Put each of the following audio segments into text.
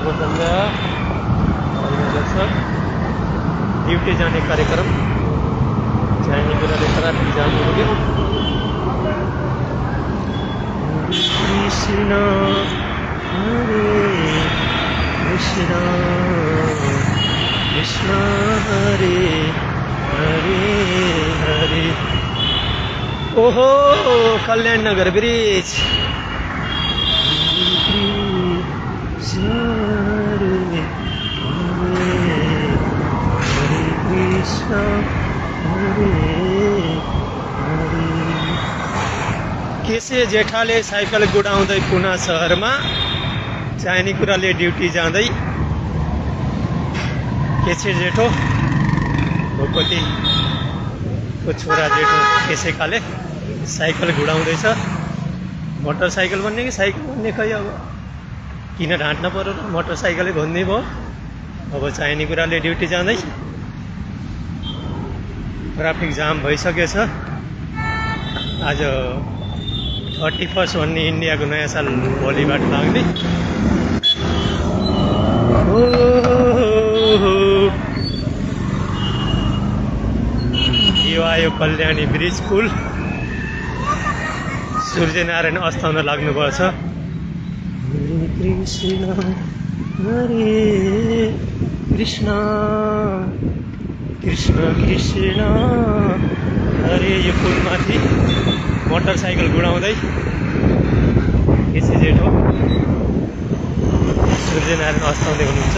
शुभ संध्या। ड्यूटी जाने कार्यक्रम चाहिने कुराले ट्राफिक जाम हो गयो। कृष्ण हरे कृष्ण कृष्ण हरे हरे हरे। ओहो कल्याण नगर ब्रिज। केशे जेठाले साइकल गुडाउँदै पुना शहरमा चाहिने कुराले ड्युटी जाँदै केशे जेठो भोकटीको छोरा जेठो केशेकाले साइकल गुडाउँदैछ। मोटरसाइकल भन्ने कि साइकल भन्ने खै अब किन ढाँट्न पर्यो र मोटरसाइकलै भन्ने भयो। अब चाहिने कुराले ड्युटी जाँदै ट्राफिक जाम भइसकेछ। आज 31 भन्ने इन्डियाको नयाँ साल भोलिबाट लाग्ने। यो आयो कल्याणी ब्रिज पुल। सूर्यनारायण अस्ताउन लाग्नुभएको छ। हरे कृष्ण हरे कृष्ण कृष्ण कृष्ण हरे। यो पुलमाथि मोटरसाइकल गुडाउँदै केशे जेठो सूर्यनारायण अस्ताउँदै हुनुहुन्छ।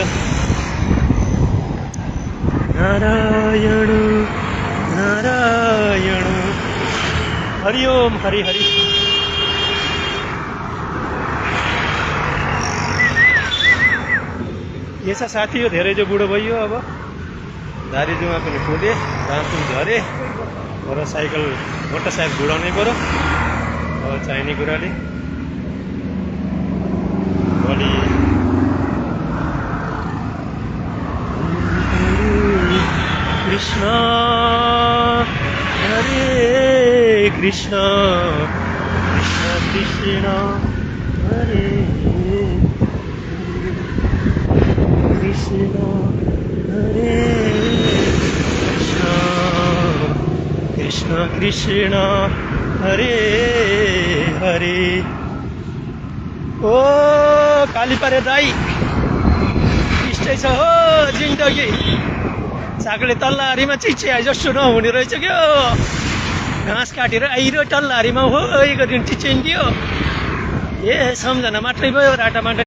नारायण नारायण हरि ओम हरि हरि। यसो साथी हो धेरै जो बुढो भइयो। अब दारी जुमा पनि फुले दाँत पनि झरे र साइकल मोटरसाइकल गुडाउनै पर्यो। अब चाहिने कुराले भोलि कृष्ण हरे कृष्ण कृष्ण कृष्ण हरे कृष्ण हरे कृष्ण कृष्ण हरे हरे। ओ कालीपारे दाई यस्तै छ हो जिन्दगी। सागले तल्लाहारीमा चिचिया जस्तो नहुने रहेछ क्या। घाँस काटेर आइरो तल्लाहारीमा हो गरिकन चिच्याइदियो। ए सम्झना मात्रै भयो राटामाटा।